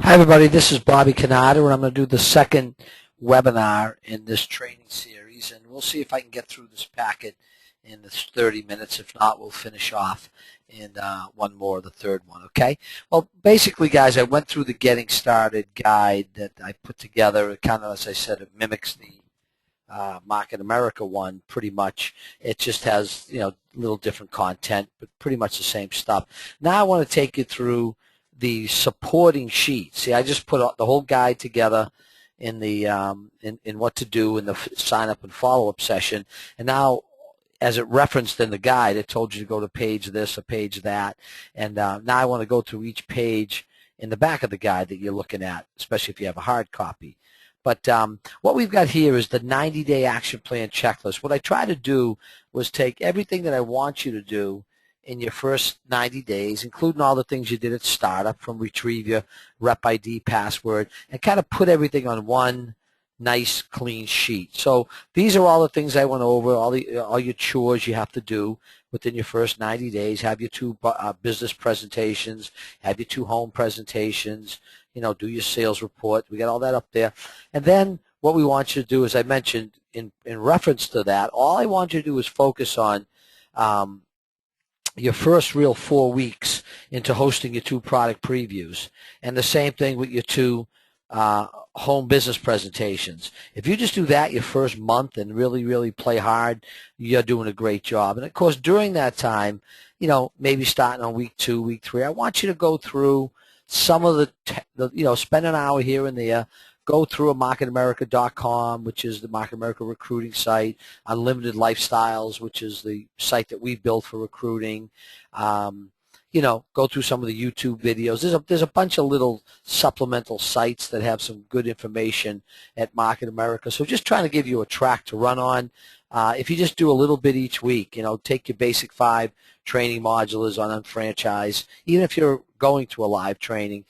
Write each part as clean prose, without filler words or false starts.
Hi everybody, this is Bobby Canada, and I'm going to do the second webinar in this training series, and we'll see if I can get through this packet in this 30 minutes. If not, we'll finish off in one more, the third one, okay? Well, basically, guys, I went through the Getting Started guide that I put together. It kind of, as I said, it mimics the Market America one pretty much. It just has, a little different content, but pretty much the same stuff. Now I want to take you through the supporting sheet. See, I just put the whole guide together in the in what to do in the sign up and follow up session, and now as it referenced in the guide, it told you to go to page this or page that, and now I want to go through each page in the back of the guide that you're looking at, especially if you have a hard copy. But what we've got here is the 90-day action plan checklist. What I tried to do was take everything that I want you to do in your first 90 days, including all the things you did at startup, from retrieve your rep ID password, and kind of put everything on one nice clean sheet. So these are all the things I went over, all your chores you have to do within your first 90 days. Have your two business presentations, have your two home presentations, do your sales report. We got all that up there. And then what we want you to do, as I mentioned in reference to that, all I want you to do is focus on your first real 4 weeks into hosting your two product previews, and the same thing with your two home business presentations. If you just do that your first month and really play hard, you're doing a great job. And of course, during that time, maybe starting on week 2, week 3, I want you to go through some of the spend an hour here and there. Go through a marketamerica.com, which is the Market America recruiting site, Unlimited Lifestyles, which is the site that we built for recruiting. Go through some of the YouTube videos. There's a bunch of little supplemental sites that have some good information at Market America. So just trying to give you a track to run on. If you just do a little bit each week, take your basic 5 training modules on Unfranchise. Even if you're going to a live training,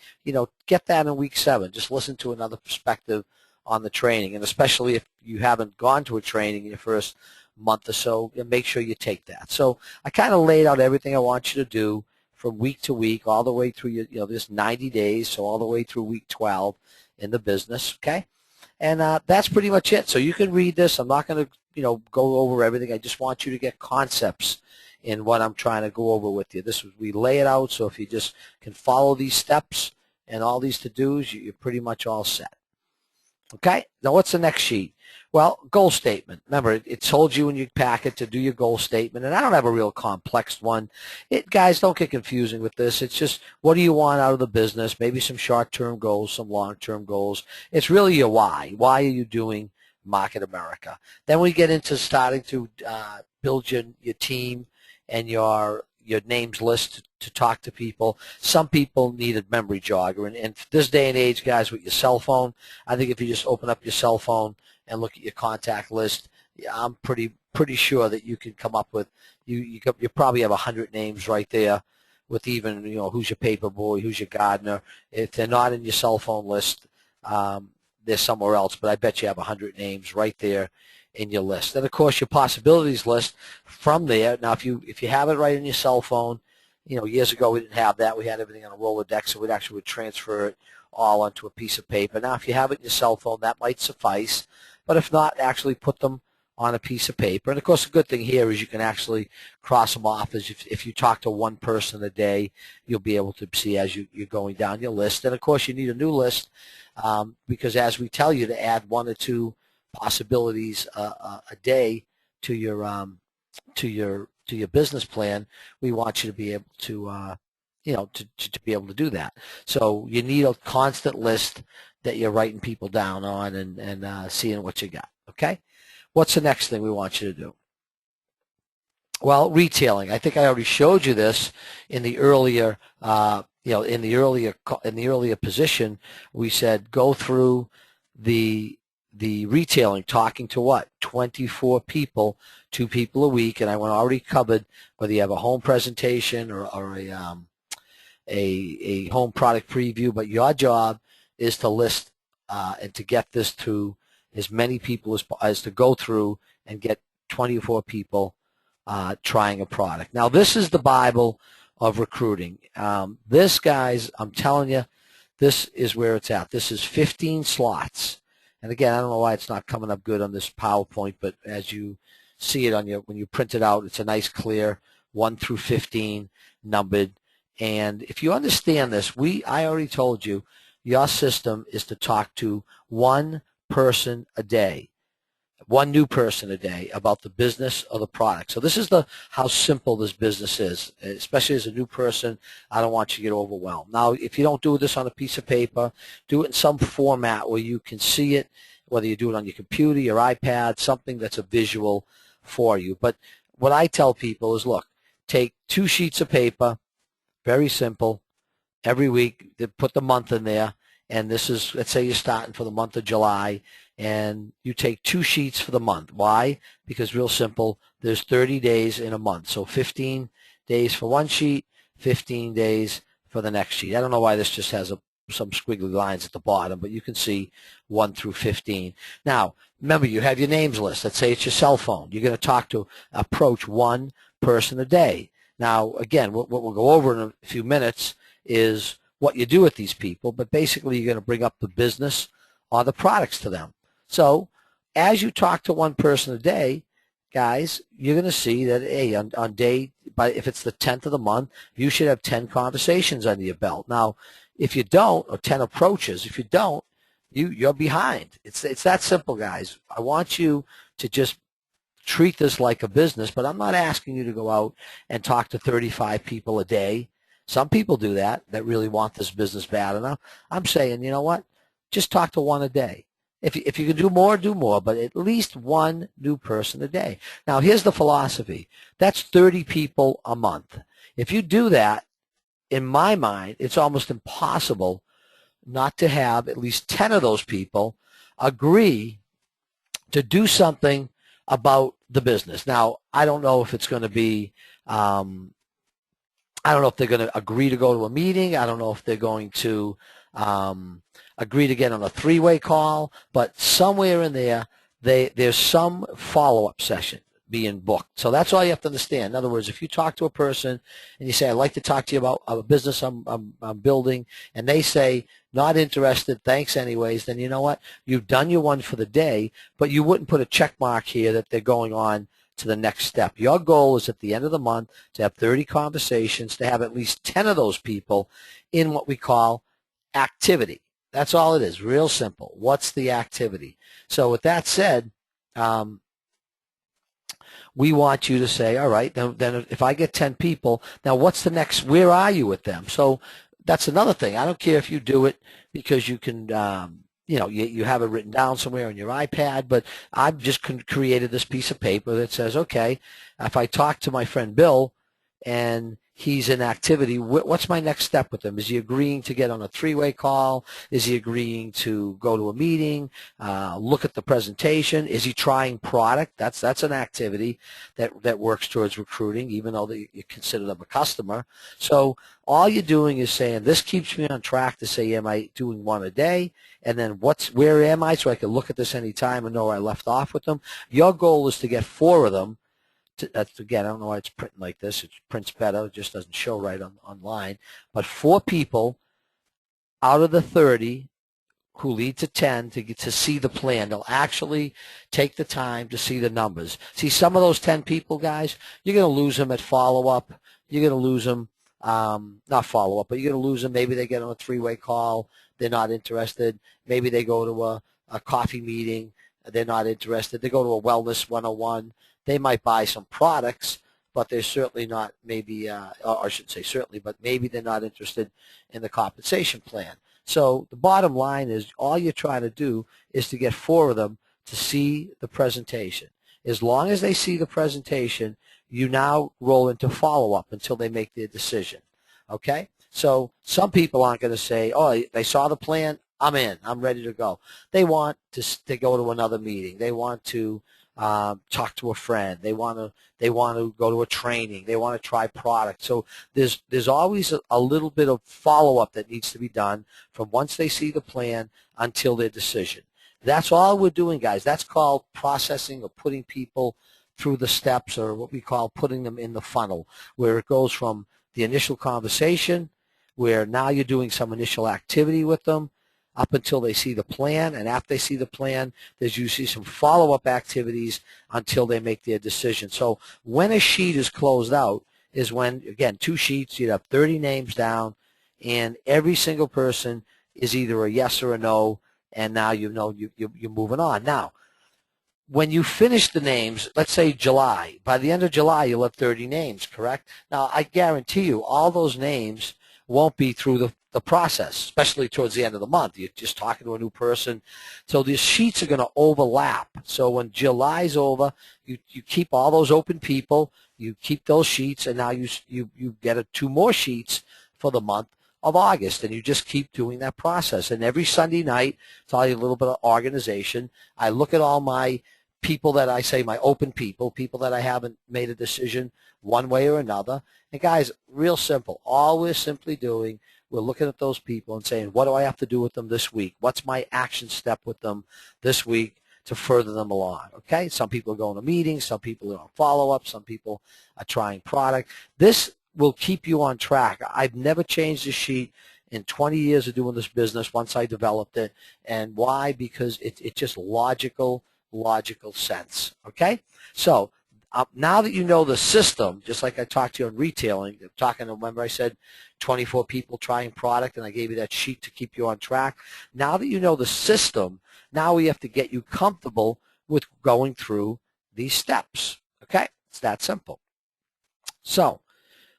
get that in week 7. Just listen to another perspective on the training, and especially if you haven't gone to a training in your first month or so, make sure you take that. So I kind of laid out everything I want you to do from week to week, all the way through this 90 days, so all the way through week 12 in the business, okay? And that's pretty much it. So you can read this. I'm not going to go over everything. I just want you to get concepts in what I'm trying to go over with you. We lay it out, so if you just can follow these steps and all these to-dos, you're pretty much all set. Okay? Now what's the next sheet? Well, goal statement. Remember, it told you in your packet to do your goal statement, and I don't have a real complex one. Guys, don't get confusing with this. It's just, what do you want out of the business? Maybe some short-term goals, some long-term goals. It's really your why. Why are you doing Market America? Then we get into starting to build your team and your names list to talk to people. Some people need a memory jogger, and this day and age, guys, with your cell phone, I think if you just open up your cell phone and look at your contact list, I'm pretty sure that you can come up with, you probably have 100 names right there, with even who's your paper boy, who's your gardener. If they're not in your cell phone list, they're somewhere else, but I bet you have 100 names right there in your list. And of course, your possibilities list from there. Now, if you have it right in your cell phone, years ago we didn't have that. We had everything on a Rolodex, so we'd actually transfer it all onto a piece of paper. Now, if you have it in your cell phone, that might suffice. But if not, actually put them on a piece of paper. And of course, the good thing here is you can actually cross them off. As if you talk to one person a day, you'll be able to see as you're going down your list. And of course, you need a new list because as we tell you to add 1 or 2 possibilities a day to your business plan, we want you to be able to to be able to do that. So you need a constant list that you're writing people down on and seeing what you got. Okay, what's the next thing we want you to do? Well, retailing. I think I already showed you this in the earlier in the earlier position. We said go through the retailing, talking to what? 24 people, 2 people a week, and I went already covered whether you have a home presentation or a home product preview, but your job is to list and to get this to as many people as to go through and get 24 people trying a product. Now, this is the Bible of recruiting. This, guys, I'm telling you, this is where it's at. This is 15 slots. And again, I don't know why it's not coming up good on this PowerPoint, but as you see it on your, when you print it out, it's a nice clear 1 through 15 numbered. And if you understand this, I already told you, your system is to talk to one person a day, one new person a day about the business or the product. So this is how simple this business is, especially as a new person. I don't want you to get overwhelmed. Now, if you don't do this on a piece of paper, do it in some format where you can see it, whether you do it on your computer, your iPad, something that's a visual for you. But what I tell people is, look, take 2 sheets of paper, very simple, every week, put the month in there, and this is, let's say you're starting for the month of July, and you take 2 sheets for the month. Why? Because real simple, there's 30 days in a month. So 15 days for one sheet, 15 days for the next sheet. I don't know why this just has some squiggly lines at the bottom, but you can see 1 through 15. Now, remember, you have your names list. Let's say it's your cell phone. You're going to approach one person a day. Now, again, what we'll go over in a few minutes is what you do with these people, but basically you're going to bring up the business or the products to them. So as you talk to one person a day, guys, you're going to see that, hey, on day, if it's the 10th of the month, you should have 10 conversations under your belt. Now, if you don't, or 10 approaches, if you don't, you're behind. It's that simple, guys. I want you to just treat this like a business, but I'm not asking you to go out and talk to 35 people a day. Some people do that really want this business bad enough. I'm saying, you know what? Just talk to one a day. If you can do more, but at least one new person a day. Now, here's the philosophy. That's 30 people a month. If you do that, in my mind, it's almost impossible not to have at least 10 of those people agree to do something about the business. Now, I don't know if it's going to be, I don't know if they're going to agree to go to a meeting. I don't know if they're going to agree to get on a 3-way call, but somewhere in there, there's some follow-up session being booked. So that's all you have to understand. In other words, if you talk to a person and you say, I'd like to talk to you about a business I'm building, and they say, not interested, thanks anyways, then you know what? You've done your one for the day, but you wouldn't put a check mark here that they're going on to the next step. Your goal is at the end of the month to have 30 conversations, to have at least 10 of those people in what we call activity. That's all it is, real simple. What's the activity? So with that said, we want you to say, all right, then if I get 10 people, now what's the next, where are you with them? So that's another thing. I don't care if you do it because you can, you have it written down somewhere on your iPad, but I've just created this piece of paper that says, okay, if I talk to my friend Bill and he's in activity, what's my next step with him? Is he agreeing to get on a 3-way call? Is he agreeing to go to a meeting, look at the presentation? Is he trying product? That's an activity that works towards recruiting, even though you consider them a customer. So all you're doing is saying, this keeps me on track to say, am I doing one a day? And then where am I, so I can look at this anytime and know where I left off with them? Your goal is to get 4 of them. Again, I don't know why it's printing like this. It prints better. It just doesn't show right online. But 4 people out of the 30 who lead to 10 to get to see the plan. They'll actually take the time to see the numbers. See, some of those 10 people, guys, you're going to lose them at follow-up. You're going to lose them, not follow-up, but you're going to lose them. Maybe they get on a 3-way call. They're not interested. Maybe they go to a coffee meeting. They're not interested. They go to a wellness 101. They might buy some products, but they're certainly not maybe, or I shouldn't say certainly, but maybe they're not interested in the compensation plan. So the bottom line is all you're trying to do is to get 4 of them to see the presentation. As long as they see the presentation, you now roll into follow-up until they make their decision. Okay? So some people aren't going to say, oh, they saw the plan, I'm in, I'm ready to go. They want to go to another meeting. They want to talk to a friend. They want to go to a training. They want to try product. So there's always a little bit of follow-up that needs to be done from once they see the plan until their decision. That's all we're doing, guys. That's called processing or putting people through the steps, or what we call putting them in the funnel, where it goes from the initial conversation, where now you're doing some initial activity with them up until they see the plan, and after they see the plan, there's usually some follow-up activities until they make their decision. So when a sheet is closed out is when, again, 2 sheets, you'd have 30 names down, and every single person is either a yes or a no, and now you know you're moving on. Now, when you finish the names, let's say July, by the end of July, you'll have 30 names, correct? Now, I guarantee you all those names won't be through the process, especially towards the end of the month. You're just talking to a new person. So these sheets are going to overlap. So when July's over, you keep all those open people, you keep those sheets, and now you get 2 more sheets for the month of August, and you just keep doing that process. And every Sunday night, it's all a little bit of organization. I look at all my people that I say, my open people that I haven't made a decision one way or another. And guys, real simple. All we're simply doing, we're looking at those people and saying, what do I have to do with them this week? What's my action step with them this week to further them along? Okay? Some people are going to meetings. Some people are on follow-up. Some people are trying product. This will keep you on track. I've never changed the sheet in 20 years of doing this business once I developed it. And why? Because it's just logical sense. Okay? So now that you know the system, just like I talked to you on retailing, remember I said 24 people trying product, and I gave you that sheet to keep you on track. Now that you know the system, now we have to get you comfortable with going through these steps. Okay? It's that simple. So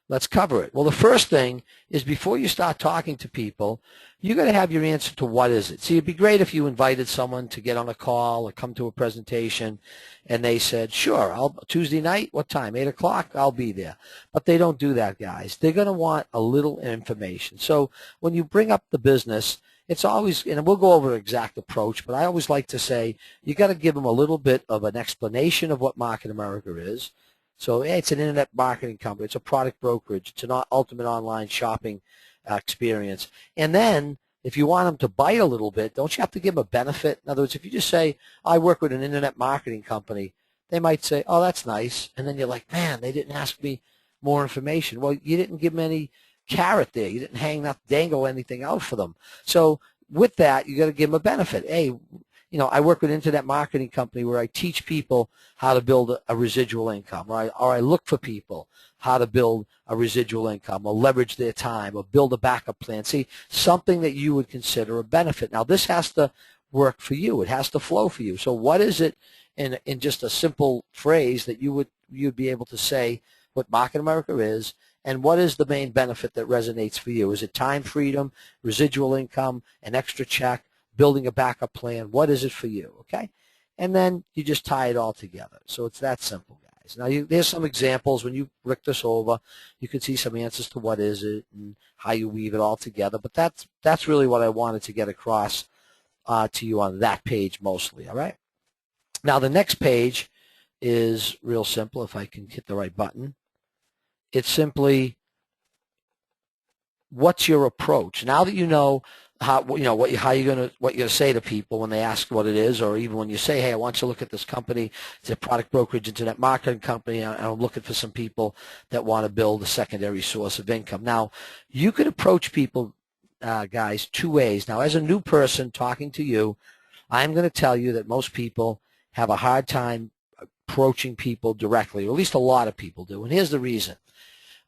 let's cover it. Well, the first thing is before you start talking to people, you got to have your answer to what is it. See, it'd be great if you invited someone to get on a call or come to a presentation, and they said, sure, Tuesday night, what time? 8 o'clock? I'll be there. But they don't do that, guys. They're going to want a little information. So when you bring up the business, it's always, and we'll go over an exact approach, but I always like to say you got to give them a little bit of an explanation of what Market America is. So hey, it's an internet marketing company. It's a product brokerage. It's an ultimate online shopping experience. And then if you want them to bite a little bit, don't you have to give them a benefit? In other words, if you just say, I work with an internet marketing company, they might say, oh, that's nice. And then you're like, man, they didn't ask me more information. Well, you didn't give them any carrot there. You didn't dangle anything out for them. So with that, you got to give them a benefit. Hey, you know, I work with an internet marketing company where I teach people how to build a residual income, or I look for people how to build a residual income or leverage their time or build a backup plan. See, something that you would consider a benefit. Now, this has to work for you. It has to flow for you. So what is it in just a simple phrase that you'd be able to say what Market America is, and what is the main benefit that resonates for you? Is it time freedom, residual income, an extra check, building a backup plan? What is it for you? Okay? And then you just tie it all together. So it's that simple, guys. Now, there's some examples. When you look this over, you can see some answers to what is it and how you weave it all together. But that's really what I wanted to get across to you on that page mostly, all right? Now, the next page is real simple, if I can hit the right button. It's simply, what's your approach? Now that you know what you're gonna say to people when they ask what it is, or even when you say, hey, I want you to look at this company. It's a product brokerage, internet marketing company, and I'm looking for some people that want to build a secondary source of income. Now, you could approach people, guys, 2 ways. Now, as a new person talking to you, I'm going to tell you that most people have a hard time approaching people directly, or at least a lot of people do, and here's the reason.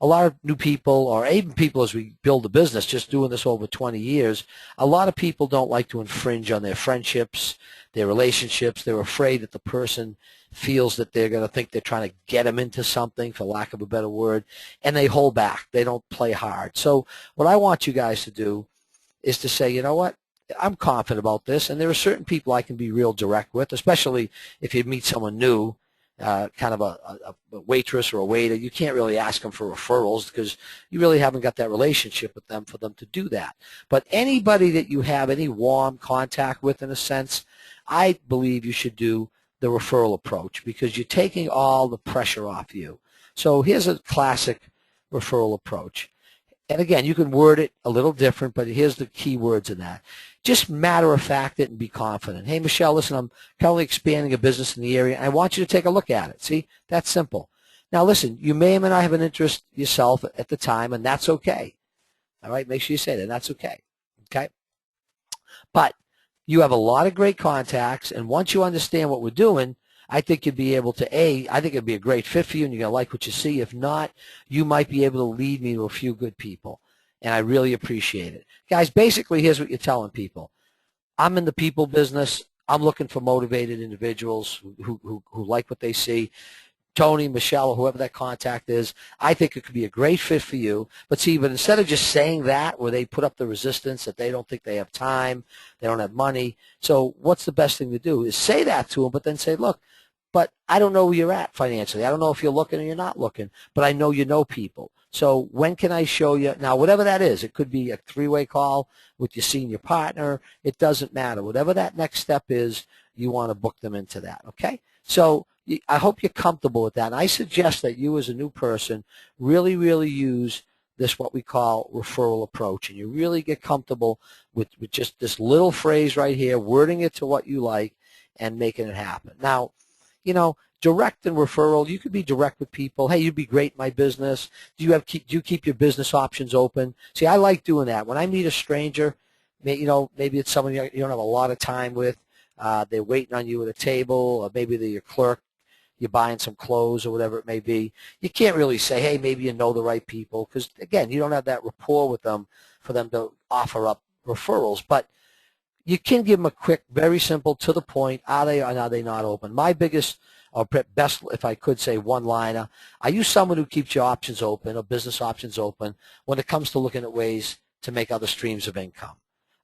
A lot of new people, or even people as we build a business, just doing this over 20 years, a lot of people don't like to infringe on their friendships, their relationships. They're afraid that the person feels that they're going to think they're trying to get them into something, for lack of a better word, and they hold back. They don't play hard. So what I want you guys to do is to say, you know what, I'm confident about this, and there are certain people I can be real direct with, especially if you meet someone new. Kind of a waitress or a waiter, you can't really ask them for referrals because you really haven't got that relationship with them for them to do that. But anybody that you have any warm contact with, in a sense, I believe you should do the referral approach, because you're taking all the pressure off you. So here's a classic referral approach. And again, you can word it a little different, but here's the key words in that. Just matter of fact it and be confident. Hey, Michelle, listen, I'm currently expanding a business in the area. I want you to take a look at it. See, that's simple. Now, listen, you may or may not have an interest yourself at the time, and that's okay. All right, make sure you say that. That's okay. Okay, but you have a lot of great contacts, and once you understand what we're doing, I think you'd be able to, I think it'd be a great fit for you, and you're going to like what you see. If not, you might be able to lead me to a few good people, and I really appreciate it. Guys, basically, here's what you're telling people. I'm in the people business. I'm looking for motivated individuals who like what they see. Tony, Michelle, or whoever that contact is, I think it could be a great fit for you. But see, but instead of just saying that, where they put up the resistance that they don't think they have time, they don't have money. So what's the best thing to do is say that to them, but then say, look, but I don't know where you're at financially. I don't know if you're looking or you're not looking, but I know you know people. So when can I show you? Now, whatever that is, it could be a three-way call with your senior partner. It doesn't matter. Whatever that next step is, you want to book them into that, okay? So I hope you're comfortable with that. And I suggest that you as a new person really, really use this what we call referral approach. And you really get comfortable with just this little phrase right here, wording it to what you like and making it happen. Now, you know, direct and referral, you could be direct with people. Hey, you'd be great in my business. Do you keep your business options open? See, I like doing that. When I meet a stranger, you know, maybe it's someone you don't have a lot of time with. They're waiting on you at a table, or maybe they're your clerk. You're buying some clothes or whatever it may be. You can't really say, hey, maybe you know the right people, because, again, you don't have that rapport with them for them to offer up referrals. But you can give them a quick, very simple, to the point, are they or are they not open? My biggest or best, if I could say, one-liner, are you someone who keeps your options open or business options open when it comes to looking at ways to make other streams of income?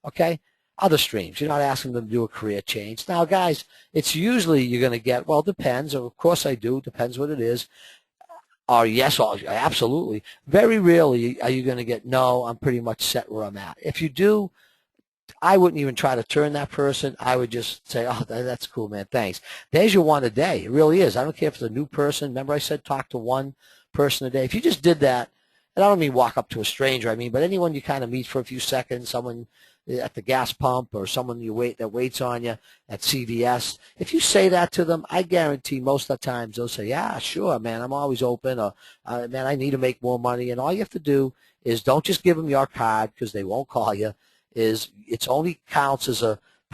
Okay? Other streams. You're not asking them to do a career change. Now, guys, it's usually you're going to get, well, depends. Of course I do. Depends what it is. Or yes, or absolutely. Very rarely are you going to get, no, I'm pretty much set where I'm at. If you do, I wouldn't even try to turn that person. I would just say, oh, that's cool, man. Thanks. There's your one a day. It really is. I don't care if it's a new person. Remember I said talk to one person a day. If you just did that, and I don't mean walk up to a stranger, but anyone you kind of meet for a few seconds, someone at the gas pump or someone that waits on you at CVS, if you say that to them, I guarantee most of the times they'll say, yeah, sure, man, I'm always open, or man, I need to make more money. And all you have to do is don't just give them your card, because they won't call you. It only counts as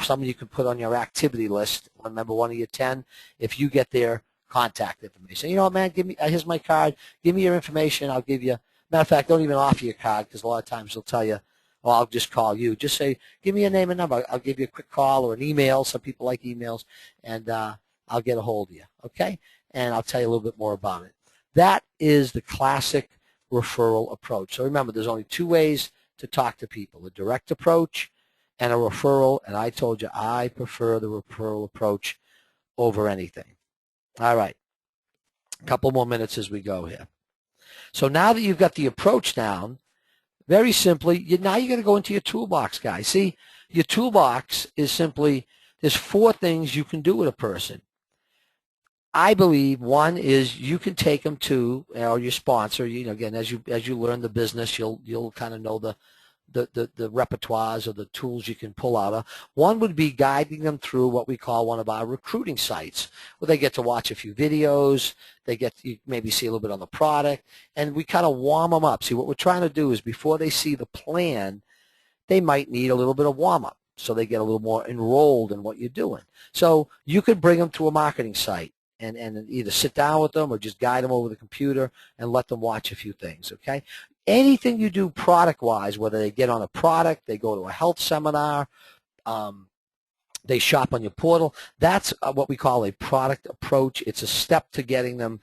someone you can put on your activity list. Remember, one of your 10, if you get their contact information. You know what, man, here's my card. Give me your information. I'll give you. Matter of fact, don't even offer your card, because a lot of times they'll tell you, oh, I'll just call you. Just say, give me your name and number. I'll give you a quick call or an email. Some people like emails, and I'll get a hold of you, okay? And I'll tell you a little bit more about it. That is the classic referral approach. So remember, there's only two ways to talk to people, a direct approach and a referral, and I told you I prefer the referral approach over anything. All right, a couple more minutes as we go here. So now that you've got the approach down, very simply, now you're going to go into your toolbox, guys. See, your toolbox is simply, there's 4 things you can do with a person. I believe one is you can take them to, or your sponsor. You know, again, as you learn the business, you'll kind of know the repertoires or the tools you can pull out of. One would be guiding them through what we call one of our recruiting sites, where they get to watch a few videos, they get to maybe see a little bit on the product, and we kind of warm them up. See, what we're trying to do is before they see the plan, they might need a little bit of warm-up, so they get a little more enrolled in what you're doing. So you could bring them to a marketing site and either sit down with them or just guide them over the computer and let them watch a few things, okay? Anything you do product-wise, whether they get on a product, they go to a health seminar, they shop on your portal, that's what we call a product approach. It's a step to getting them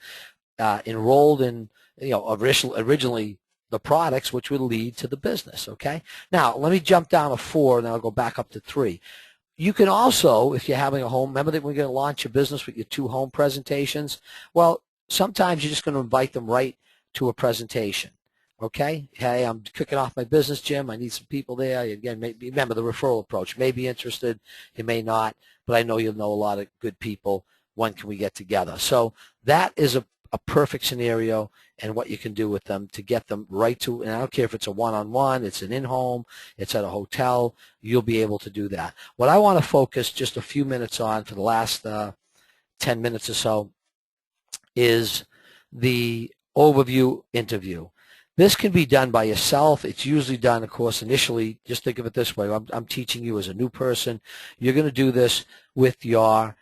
enrolled in, originally the products, which would lead to the business, okay? Now, let me jump down to 4, and then I'll go back up to 3. You can also, if you're having a home, remember that we're going to launch your business with your 2 home presentations? Well, sometimes you're just going to invite them right to a presentation. Okay, hey, I'm kicking off my business, Jim. I need some people there. Again, remember the referral approach. You may be interested, you may not, but I know you'll know a lot of good people. When can we get together? So that is a perfect scenario and what you can do with them to get them right to, and I don't care if it's a one-on-one, it's an in-home, it's at a hotel, you'll be able to do that. What I want to focus just a few minutes on for the last 10 minutes or so is the overview interview. This can be done by yourself. It's usually done, of course, initially. Just think of it this way. I'm teaching you as a new person. You're going to do this with your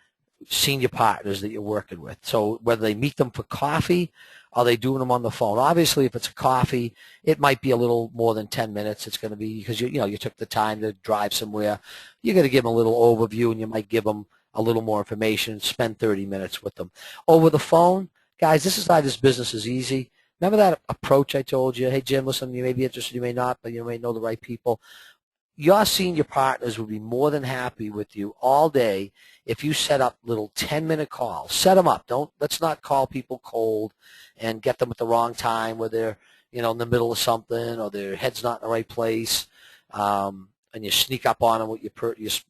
senior partners that you're working with. So whether they meet them for coffee or they doing them on the phone. Obviously, if it's a coffee, it might be a little more than 10 minutes. It's going to be because you took the time to drive somewhere. You're going to give them a little overview, and you might give them a little more information. Spend 30 minutes with them. Over the phone, guys, this is why this business is easy. Remember that approach I told you? Hey, Jim, listen, you may be interested, you may not, but you may know the right people. Your senior partners will be more than happy with you all day if you set up little 10-minute calls. Set them up. Let's not call people cold and get them at the wrong time where they're in the middle of something or their head's not in the right place, and you sneak up on them with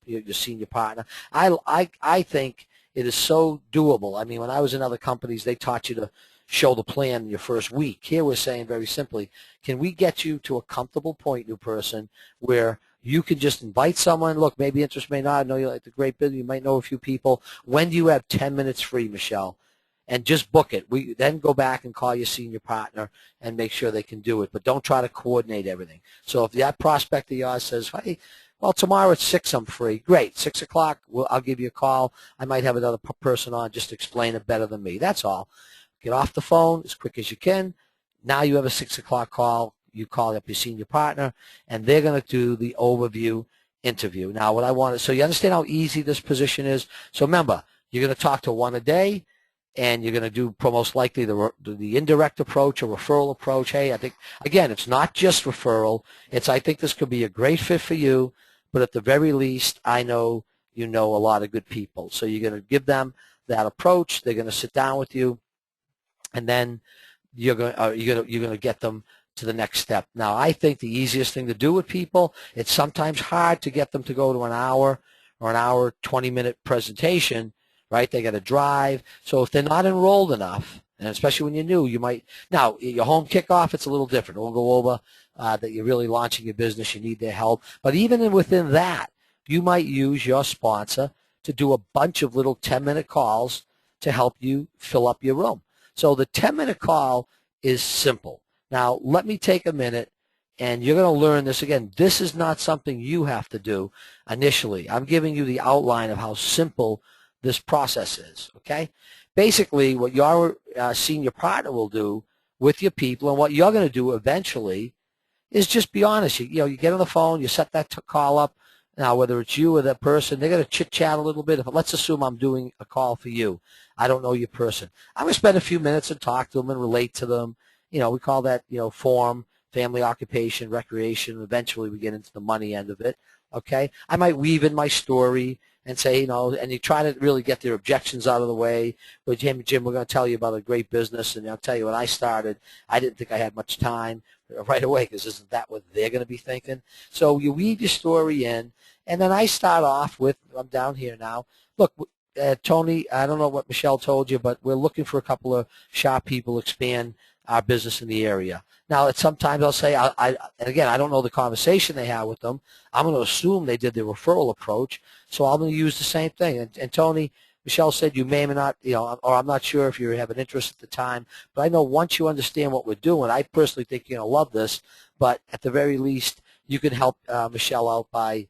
your senior partner. I think it is so doable. I mean, when I was in other companies, they taught you to show the plan in your first week. Here we're saying very simply, can we get you to a comfortable point, new person, where you can just invite someone. Look, maybe interest, may not. I know you like the great business. You might know a few people. When do you have 10 minutes free, Michelle? And just book it. We then go back and call your senior partner and make sure they can do it. But don't try to coordinate everything. So if that prospect of yours says, hey, well, tomorrow at 6 I'm free. Great. 6 o'clock, I'll give you a call. I might have another person on just to explain it better than me. That's all. Get off the phone as quick as you can. Now you have a 6 o'clock call. You call up your senior partner, and they're going to do the overview interview. Now, what I want so you understand how easy this position is. So remember, you're going to talk to one a day, and you're going to do most likely the indirect approach or referral approach. Hey, I think, again, it's not just referral. I think this could be a great fit for you, but at the very least, I know you know a lot of good people. So you're going to give them that approach. They're going to sit down with you, and then you're going to get them to the next step. Now, I think the easiest thing to do with people, it's sometimes hard to get them to go to an hour or an hour, 20-minute presentation, right? They got to drive. So if they're not enrolled enough, and especially when you're new, you might, now, your home kickoff, it's a little different. We'll go over that you're really launching your business, you need their help. But even within that, you might use your sponsor to do a bunch of little 10-minute calls to help you fill up your room. So the 10-minute call is simple. Now, let me take a minute, and you're going to learn this again. This is not something you have to do initially. I'm giving you the outline of how simple this process is, okay? Basically, what your senior partner will do with your people and what you're going to do eventually is just be honest. You get on the phone, you set that call up. Now, whether it's you or that person, they're going to chit-chat a little bit. Let's assume I'm doing a call for you. I don't know your person. I'm going to spend a few minutes and talk to them and relate to them. We call that, form, family, occupation, recreation. Eventually we get into the money end of it, okay? I might weave in my story and say, and you try to really get their objections out of the way. But Jim, we're going to tell you about a great business, and I'll tell you, when I started, I didn't think I had much time right away, because isn't that what they're going to be thinking? So you weave your story in, and then I start off with, I'm down here now. Look, Tony, I don't know what Michelle told you, but we're looking for a couple of sharp people to expand our business in the area. Now, sometimes I'll say, and again, I don't know the conversation they had with them. I'm going to assume they did the referral approach, so I'm going to use the same thing. And Tony, Michelle said you may or may not, or I'm not sure if you have an interest at the time, but I know once you understand what we're doing, I personally think you're going to love this, but at the very least, you can help Michelle out by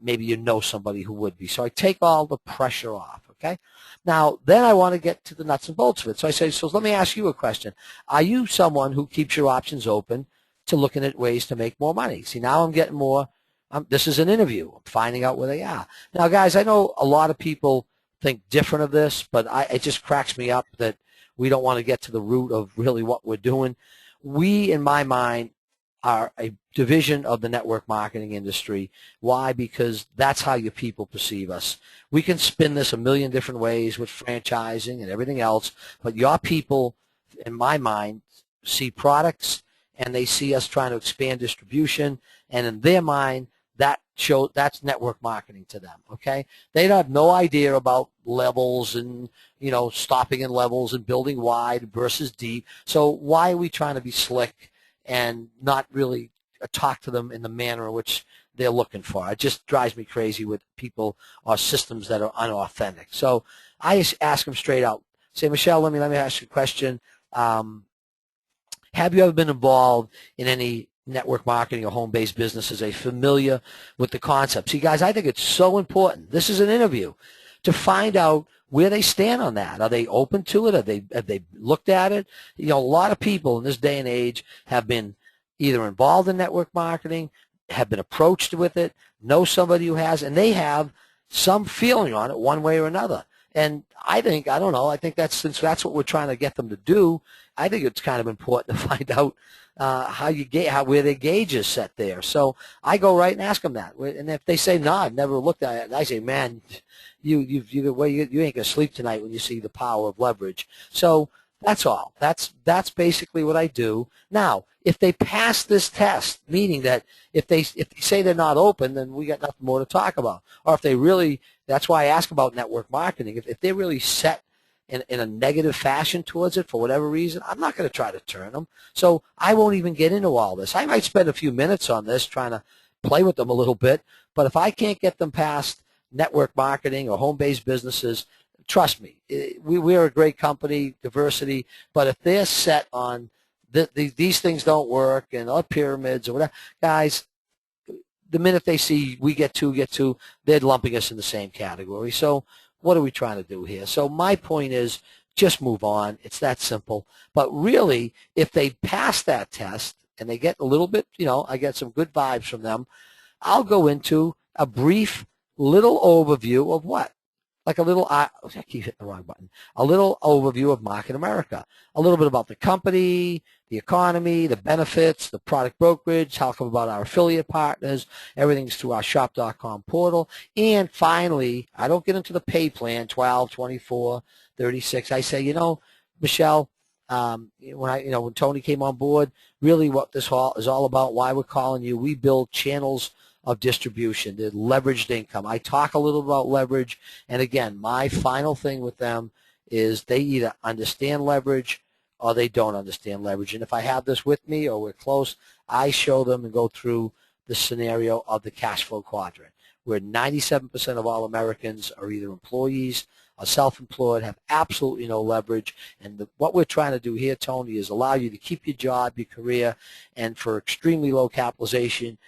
maybe you know somebody who would be. So I take all the pressure off, okay? Now, then I want to get to the nuts and bolts of it. So I say, so let me ask you a question. Are you someone who keeps your options open to looking at ways to make more money? See, now I'm getting more, this is an interview. I'm finding out where they are. Now, guys, I know a lot of people think different of this, but it just cracks me up that we don't want to get to the root of really what we're doing. We, in my mind, are a division of the network marketing industry. Why? Because that's how your people perceive us. We can spin this a million different ways with franchising and everything else, but your people, in my mind, see products and they see us trying to expand distribution, and in their mind, that's network marketing to them, okay? They have no idea about levels and, stopping in levels and building wide versus deep. So why are we trying to be slick and not really talk to them in the manner in which they're looking for? It just drives me crazy with people or systems that are unauthentic. So I just ask them straight out. Say, Michelle, let me ask you a question. Have you ever been involved in any network marketing or home-based businesses? Are you familiar with the concept? See, guys, I think it's so important. This is an interview to find out where they stand on that. Are they open to it? Have they looked at it? You know, a lot of people in this day and age have been either involved in network marketing, have been approached with it, know somebody who has, and they have some feeling on it one way or another. And I think since that's what we're trying to get them to do, I think it's kind of important to find out where their gauge is set there. So I go right and ask them that. And if they say, no, I've never looked at it, I say, man, you ain't gonna sleep tonight when you see the power of leverage. So that's all. That's basically what I do. Now, if they pass this test, meaning that if they say they're not open, then we got nothing more to talk about. Or if they really, that's why I ask about network marketing. If they're really set in a negative fashion towards it for whatever reason, I'm not going to try to turn them. So I won't even get into all this. I might spend a few minutes on this trying to play with them a little bit, but if I can't get them past network marketing or home-based businesses, trust me, we're a great company, diversity, but if they're set on these things don't work and our pyramids or whatever, guys, the minute they see we get two, they're lumping us in the same category. So what are we trying to do here? So my point is just move on. It's that simple. But really, if they pass that test and they get a little bit, I get some good vibes from them, I'll go into a brief little overview of what? Like a little, I keep hitting the wrong button, a little overview of Market America, a little bit about the company, the economy, the benefits, the product brokerage, talk about our affiliate partners, everything's through our shop.com portal, and finally, I don't get into the pay plan, 12, 24, 36. I say, Michelle, when Tony came on board, really what this is all about, why we're calling you, we build channels of distribution, the leveraged income. I talk a little about leverage, and again, my final thing with them is they either understand leverage or they don't understand leverage. And if I have this with me or we're close, I show them and go through the scenario of the cash flow quadrant, where 97% of all Americans are either employees or self-employed, have absolutely no leverage. And what we're trying to do here, Tony, is allow you to keep your job, your career, and for extremely low capitalization,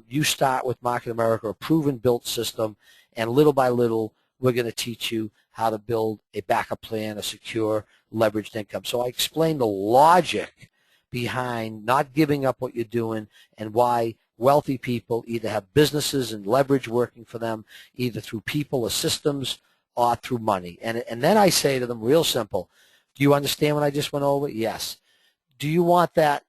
you start with Market America, a proven built system, and little by little, we're going to teach you how to build a backup plan, a secure leveraged income. So I explain the logic behind not giving up what you're doing and why wealthy people either have businesses and leverage working for them, either through people or systems or through money. And then I say to them, real simple, do you understand what I just went over? Yes. Do you want that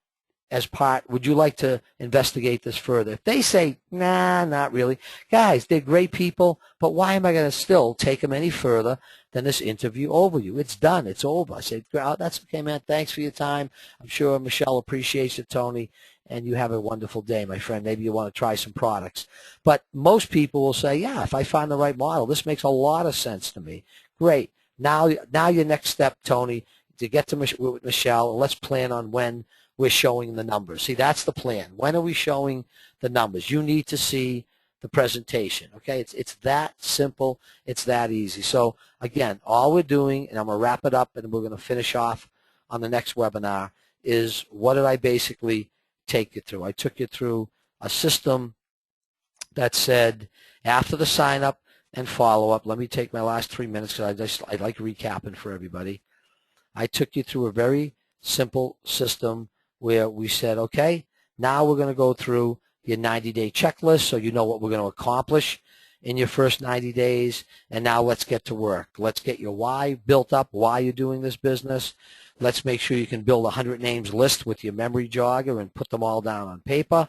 as part, would you like to investigate this further? If they say, nah, not really, guys, they're great people, but why am I going to still take them any further than this interview overview? It's done. It's over. I said, oh, that's okay, man. Thanks for your time. I'm sure Michelle appreciates it, Tony, and you have a wonderful day, my friend. Maybe you want to try some products. But most people will say, yeah, if I find the right model, this makes a lot of sense to me. Great. Now your next step, Tony, to get to with Michelle, let's plan on when we're showing the numbers. See, that's the plan. When are we showing the numbers? You need to see the presentation, okay? It's that simple. It's that easy. So, again, all we're doing, and I'm going to wrap it up and we're going to finish off on the next webinar, is what did I basically take you through? I took you through a system that said after the sign-up and follow-up, let me take my last 3 minutes because I like recapping for everybody. I took you through a very simple system where we said, okay, now we're going to go through your 90-day checklist so you know what we're going to accomplish in your first 90 days, and now let's get to work. Let's get your why built up, why you're doing this business. Let's make sure you can build a 100 names list with your memory jogger and put them all down on paper.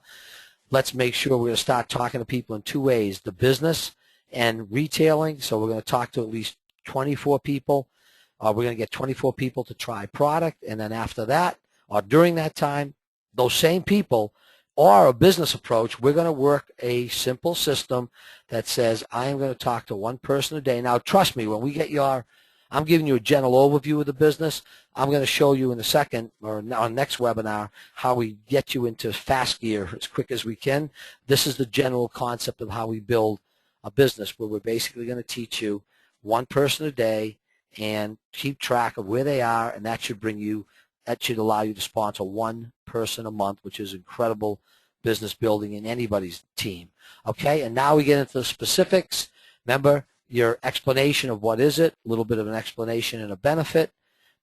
Let's make sure we're going to start talking to people in two ways, the business and retailing. So we're going to talk to at least 24 people. We're going to get 24 people to try product, and then after that, or during that time, those same people, or a business approach, we're going to work a simple system that says, I am going to talk to one person a day. Now, trust me, when we get I'm giving you a general overview of the business. I'm going to show you in a second, or on next webinar, how we get you into fast gear as quick as we can. This is the general concept of how we build a business, where we're basically going to teach you one person a day and keep track of where they are, and that should bring you that should allow you to sponsor one person a month, which is incredible business building in anybody's team. Okay, and now we get into the specifics. Remember your explanation of what is it, a little bit of an explanation and a benefit.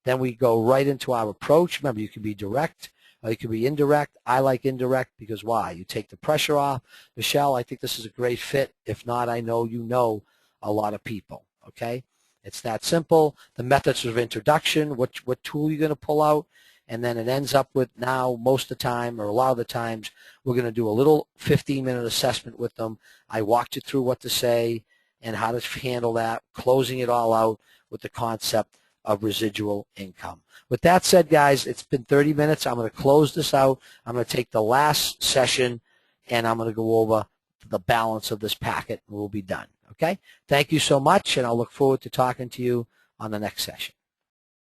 Then we go right into our approach. Remember, you can be direct or you can be indirect. I like indirect because why? You take the pressure off. Michelle, I think this is a great fit. If not, I know you know a lot of people. Okay, it's that simple. The methods of introduction, what tool you're going to pull out, and then it ends up with now most of the time or a lot of the times we're going to do a little 15-minute assessment with them. I walked you through what to say and how to handle that, closing it all out with the concept of residual income. With that said, guys, it's been 30 minutes. I'm going to close this out. I'm going to take the last session and I'm going to go over the balance of this packet and we'll be done. Okay? Thank you so much, and I'll look forward to talking to you on the next session.